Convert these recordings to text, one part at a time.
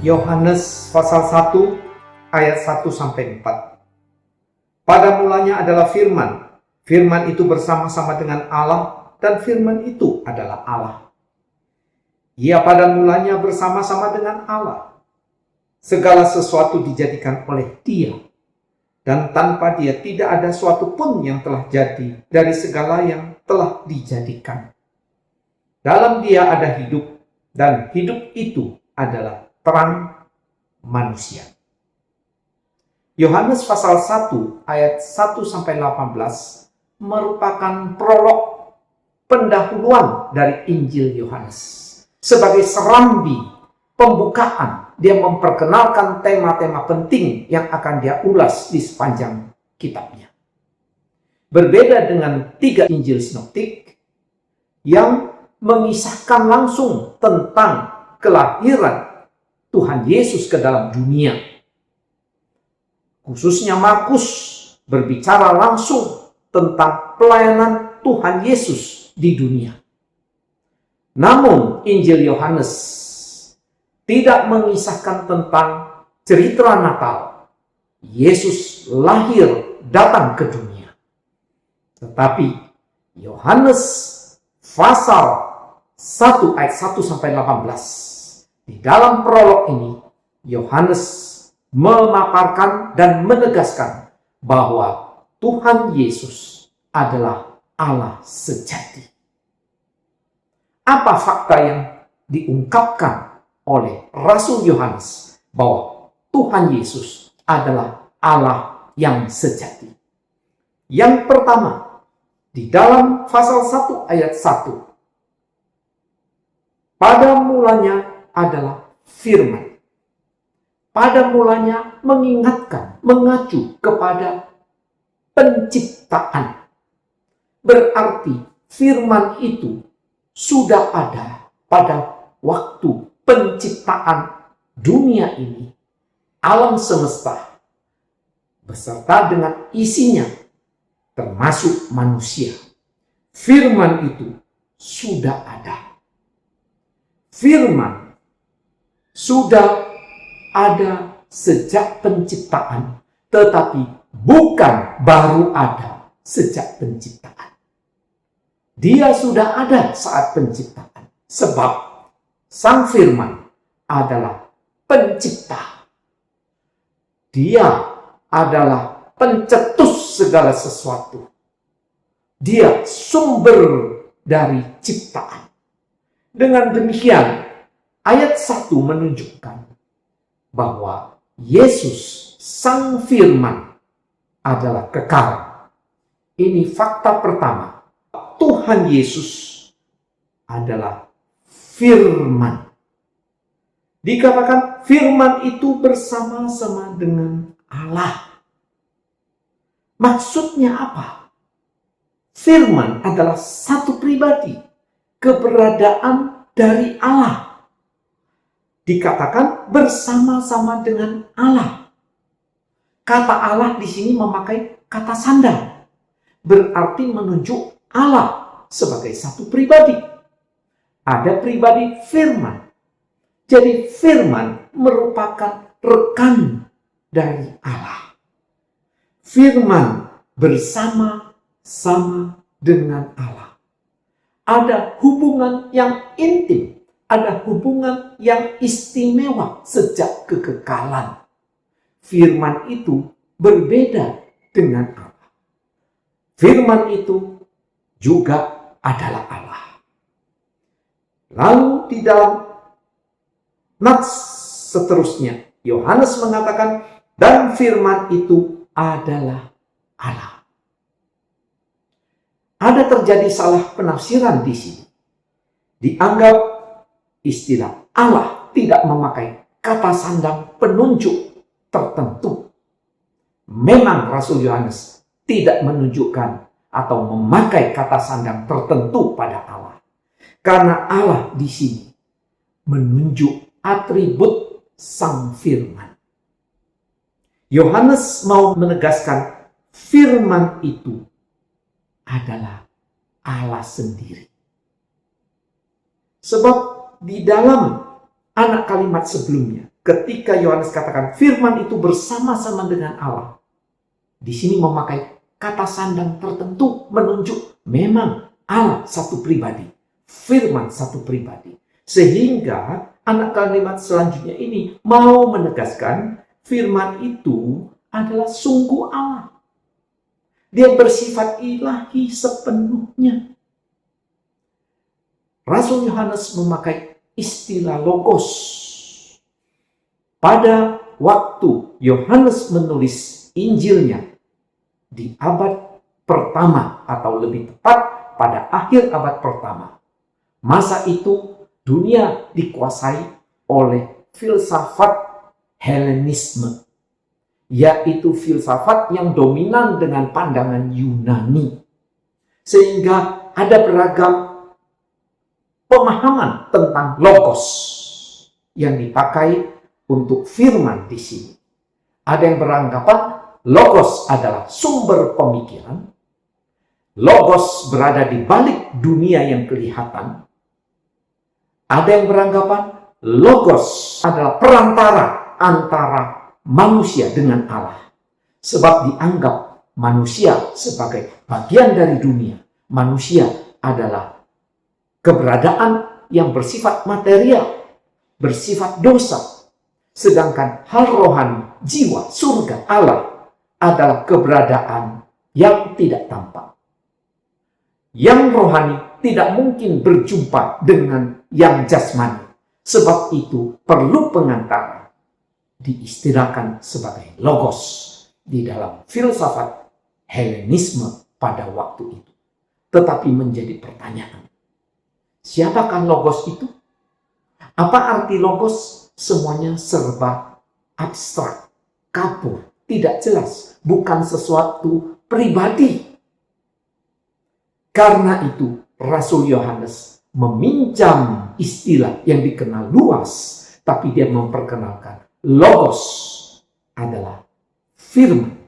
Yohanes pasal 1 ayat 1 sampai 4. Pada mulanya adalah firman. Firman itu bersama-sama dengan Allah dan firman itu adalah Allah. Ia pada mulanya bersama-sama dengan Allah. Segala sesuatu dijadikan oleh Dia, dan tanpa Dia tidak ada suatu pun yang telah jadi dari segala yang telah dijadikan. Dalam Dia ada hidup, dan hidup itu adalah terang manusia. Yohanes pasal 1 ayat 1 sampai 18 merupakan prolog pendahuluan dari Injil Yohanes. Sebagai serambi pembukaan, dia memperkenalkan tema-tema penting yang akan dia ulas di sepanjang kitabnya. Berbeda dengan 3 Injil sinoptik yang mengisahkan langsung tentang kelahiran Tuhan Yesus ke dalam dunia. Khususnya Markus berbicara langsung tentang pelayanan Tuhan Yesus di dunia. Namun Injil Yohanes tidak mengisahkan tentang cerita Natal. Yesus lahir datang ke dunia. Tetapi Yohanes pasal 1 ayat 1 sampai 18. Di dalam prolog ini Yohanes memaparkan dan menegaskan bahwa Tuhan Yesus adalah Allah sejati. Apa fakta yang diungkapkan oleh Rasul Yohanes bahwa Tuhan Yesus adalah Allah yang sejati? Yang pertama, di dalam pasal 1 ayat 1. Pada mulanya adalah firman. Pada mulanya mengingatkan, mengacu kepada penciptaan. Berarti firman itu sudah ada pada waktu penciptaan dunia ini, alam semesta, beserta dengan isinya, termasuk manusia. Firman itu sudah ada. Firman sudah ada sejak penciptaan, tetapi bukan baru ada sejak penciptaan. Dia sudah ada saat penciptaan, sebab Sang Firman adalah pencipta. Dia adalah pencetus segala sesuatu. Dia sumber dari ciptaan. Dengan demikian, ayat 1 menunjukkan bahwa Yesus, Sang Firman, adalah kekal. Ini fakta pertama. Tuhan Yesus adalah firman. Dikatakan firman itu bersama-sama dengan Allah. Maksudnya apa? Firman adalah satu pribadi, keberadaan dari Allah. Dikatakan bersama-sama dengan Allah. Kata Allah di sini memakai kata sandang. Berarti menunjuk Allah sebagai satu pribadi. Ada pribadi firman. Jadi firman merupakan rekan dari Allah. Firman bersama-sama dengan Allah. Ada hubungan yang intim. Ada hubungan yang istimewa sejak kekekalan. Firman itu berbeda dengan Allah. Firman itu juga adalah Allah. Lalu di dalam nats seterusnya, Yohanes mengatakan, dan firman itu adalah Allah. Ada terjadi salah penafsiran di sini. Dianggap istilah Allah tidak memakai kata sandang penunjuk tertentu. Memang Rasul Yohanes tidak menunjukkan atau memakai kata sandang tertentu pada Allah. Karena Allah di sini menunjuk atribut Sang Firman. Yohanes mau menegaskan firman itu adalah Allah sendiri. Sebab di dalam anak kalimat sebelumnya, ketika Yohanes katakan firman itu bersama-sama dengan Allah, di sini memakai kata sandang tertentu menunjuk memang Allah satu pribadi, firman satu pribadi. Sehingga anak kalimat selanjutnya ini mau menegaskan firman itu adalah sungguh Allah. Dia bersifat ilahi sepenuhnya. Rasul Yohanes memakai istilah logos. Pada waktu Yohanes menulis Injilnya di abad pertama atau lebih tepat pada akhir abad pertama. Masa itu dunia dikuasai oleh filsafat Helenisme, yaitu filsafat yang dominan dengan pandangan Yunani. Sehingga ada beragam pemahaman tentang logos yang dipakai untuk firman di sini. Ada yang beranggapan logos adalah sumber pemikiran. Logos berada di balik dunia yang kelihatan. Ada yang beranggapan logos adalah perantara antara manusia dengan Allah. Sebab dianggap manusia sebagai bagian dari dunia. Manusia adalah keberadaan yang bersifat material, bersifat dosa. Sedangkan hal rohani, jiwa, surga, Allah adalah keberadaan yang tidak tampak. Yang rohani tidak mungkin berjumpa dengan yang jasmani. Sebab itu perlu pengantara. Diistilahkan sebagai logos di dalam filsafat Helenisme pada waktu itu. Tetapi menjadi pertanyaan, siapakah logos itu? Apa arti logos? Semuanya serba abstrak, kabur, tidak jelas, bukan sesuatu pribadi. Karena itu Rasul Yohanes meminjam istilah yang dikenal luas, tapi dia memperkenalkan logos adalah firman.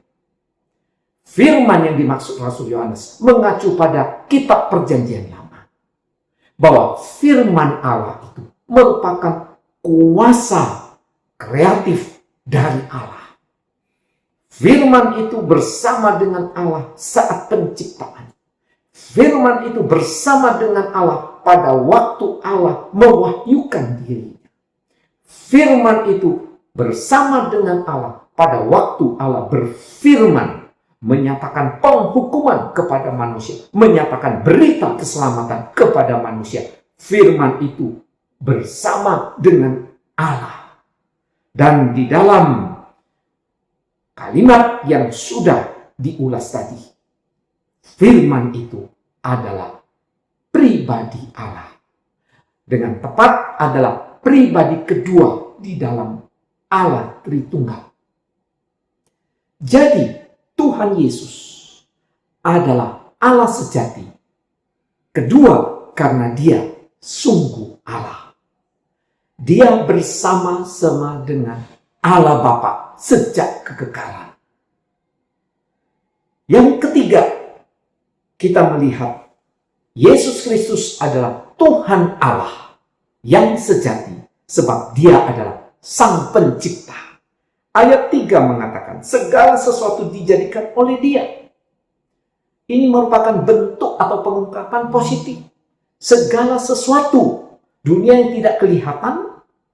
Firman yang dimaksud Rasul Yohanes mengacu pada kitab Perjanjian Lama, bahwa firman Allah itu merupakan kuasa kreatif dari Allah. Firman itu bersama dengan Allah saat penciptaan. Firman itu bersama dengan Allah pada waktu Allah mewahyukan dirinya. Firman itu bersama dengan Allah pada waktu Allah berfirman, menyatakan penghukuman kepada manusia, menyatakan berita keselamatan kepada manusia. Firman itu bersama dengan Allah. Dan di dalam kalimat yang sudah diulas tadi, firman itu adalah pribadi Allah. Dengan tepat adalah pribadi kedua di dalam Allah Tritunggal. Jadi Tuhan Yesus adalah Allah sejati. Kedua, karena dia sungguh Allah. Dia bersama-sama dengan Allah Bapa sejak kekekalan. Yang ketiga, kita melihat Yesus Kristus adalah Tuhan Allah yang sejati, sebab dia adalah Sang Pencipta. Ayat 3 mengatakan, segala sesuatu dijadikan oleh dia. Ini merupakan bentuk atau pengungkapan positif. Segala sesuatu, dunia yang tidak kelihatan,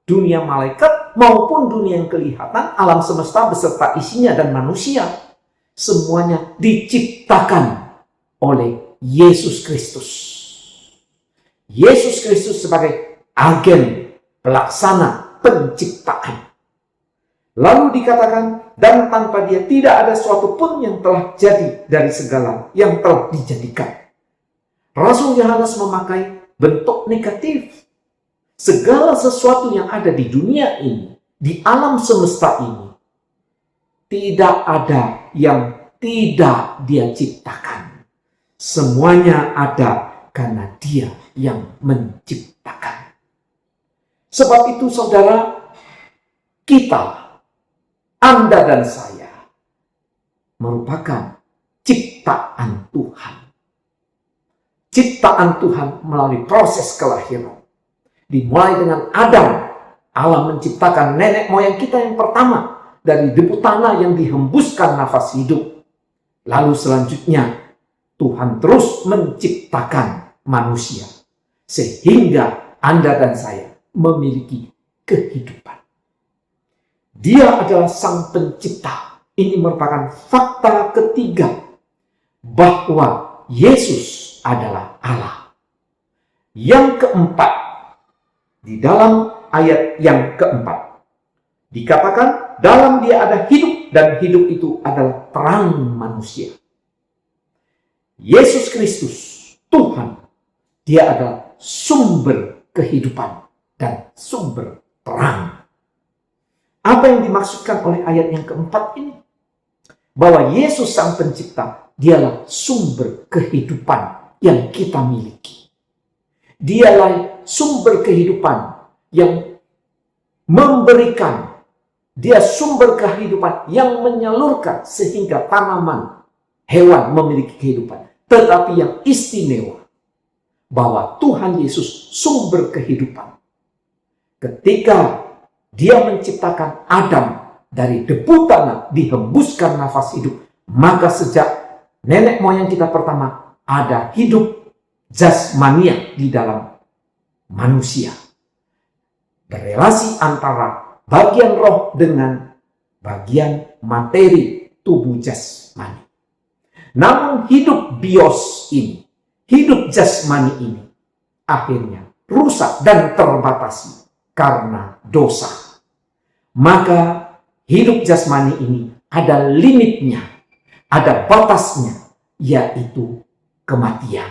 dunia malaikat, maupun dunia yang kelihatan, alam semesta beserta isinya dan manusia, semuanya diciptakan oleh Yesus Kristus. Yesus Kristus sebagai agen pelaksana penciptaan. Lalu dikatakan, dan tanpa dia tidak ada sesuatu pun yang telah jadi dari segala yang telah dijadikan. Rasul Yohanes memakai bentuk negatif. Segala sesuatu yang ada di dunia ini, di alam semesta ini, tidak ada yang tidak dia ciptakan. Semuanya ada karena dia yang menciptakan. Sebab itu saudara, kita, Anda dan saya, merupakan ciptaan Tuhan. Ciptaan Tuhan melalui proses kelahiran. Dimulai dengan Adam. Allah menciptakan nenek moyang kita yang pertama dari debu tanah yang dihembuskan nafas hidup. Lalu selanjutnya Tuhan terus menciptakan manusia sehingga Anda dan saya memiliki kehidupan. Dia adalah Sang Pencipta. Ini merupakan fakta ketiga bahwa Yesus adalah Allah. Yang keempat, di dalam ayat yang keempat dikatakan dalam Dia ada hidup dan hidup itu adalah terang manusia. Yesus Kristus, Tuhan, Dia adalah sumber kehidupan dan sumber terang. Apa yang dimaksudkan oleh ayat yang keempat ini? Bahwa Yesus Sang Pencipta, Dialah sumber kehidupan yang kita miliki. Dialah sumber kehidupan yang memberikan. Dia sumber kehidupan yang menyalurkan sehingga tanaman, hewan memiliki kehidupan. Tetapi yang istimewa, bahwa Tuhan Yesus sumber kehidupan. Ketika Dia menciptakan Adam dari debu tanah, dihembuskan nafas hidup, maka sejak nenek moyang kita pertama ada hidup jasmania di dalam manusia. Berelasi antara bagian roh dengan bagian materi tubuh jasmani. Namun hidup bios ini, hidup jasmani ini, akhirnya rusak dan terbatasi karena dosa. Maka hidup jasmani ini ada limitnya, ada batasnya, yaitu kematian.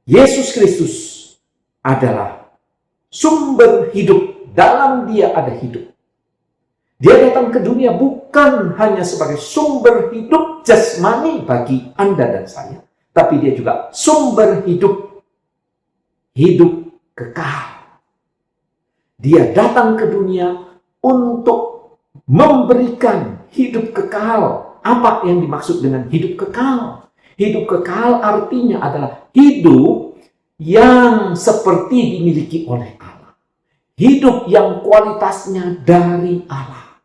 Yesus Kristus adalah sumber hidup, dalam Dia ada hidup. Dia datang ke dunia bukan hanya sebagai sumber hidup jasmani bagi Anda dan saya, tapi Dia juga sumber hidup kekal. Dia datang ke dunia untuk memberikan hidup kekal. Apa yang dimaksud dengan hidup kekal? Hidup kekal artinya adalah hidup yang seperti dimiliki oleh Allah. Hidup yang kualitasnya dari Allah.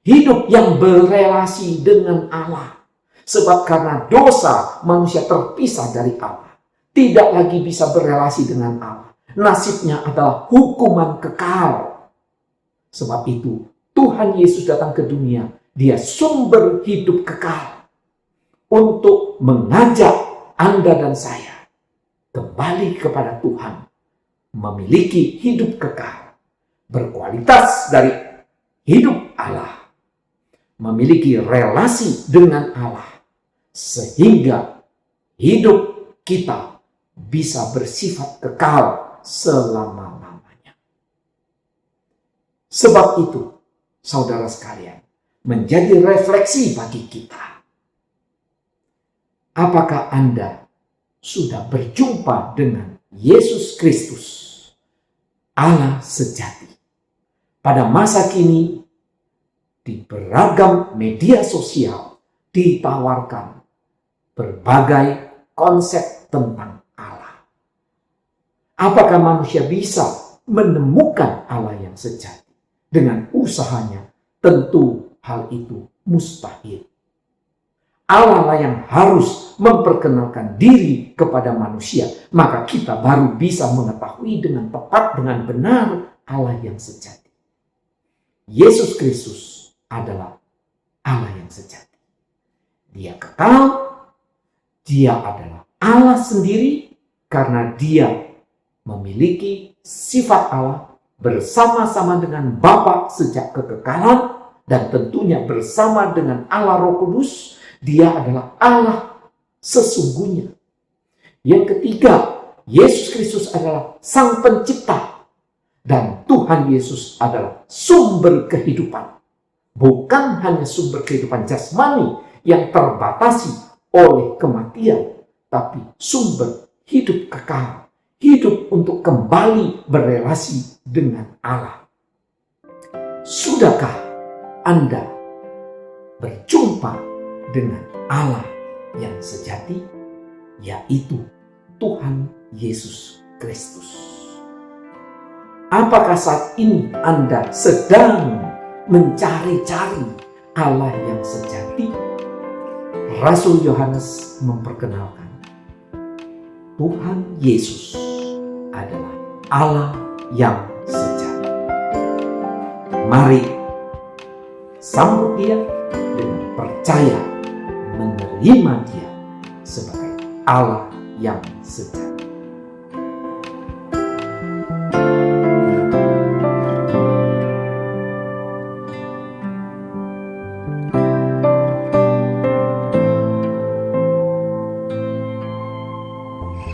Hidup yang berelasi dengan Allah. Sebab karena dosa manusia terpisah dari Allah. Tidak lagi bisa berelasi dengan Allah. Nasibnya adalah hukuman kekal. Sebab itu Tuhan Yesus datang ke dunia. Dia sumber hidup kekal. Untuk mengajak Anda dan saya kembali kepada Tuhan. Memiliki hidup kekal. Berkualitas dari hidup Allah. Memiliki relasi dengan Allah. Sehingga hidup kita bisa bersifat kekal selama-lamanya. Sebab itu, saudara sekalian, menjadi refleksi bagi kita. Apakah Anda sudah berjumpa dengan Yesus Kristus, Allah sejati? Pada masa kini, di beragam media sosial ditawarkan berbagai konsep tentang apakah manusia bisa menemukan Allah yang sejati? Dengan usahanya, tentu hal itu mustahil. Allah lah yang harus memperkenalkan diri kepada manusia. Maka kita baru bisa mengetahui dengan tepat, dengan benar Allah yang sejati. Yesus Kristus adalah Allah yang sejati. Dia kekal, Dia adalah Allah sendiri karena Dia memiliki sifat Allah bersama-sama dengan Bapa sejak kekekalan dan tentunya bersama dengan Allah Roh Kudus. Dia adalah Allah sesungguhnya. Yang ketiga, Yesus Kristus adalah Sang Pencipta dan Tuhan Yesus adalah sumber kehidupan. Bukan hanya sumber kehidupan jasmani yang terbatasi oleh kematian, tapi sumber hidup kekal. Hidup untuk kembali berelasi dengan Allah. Sudahkah Anda berjumpa dengan Allah yang sejati, yaitu Tuhan Yesus Kristus? Apakah saat ini Anda sedang mencari-cari Allah yang sejati? Rasul Yohanes memperkenalkan Tuhan Yesus adalah Allah yang sejati. Mari sambut Dia dengan percaya, menerima Dia sebagai Allah yang sejati.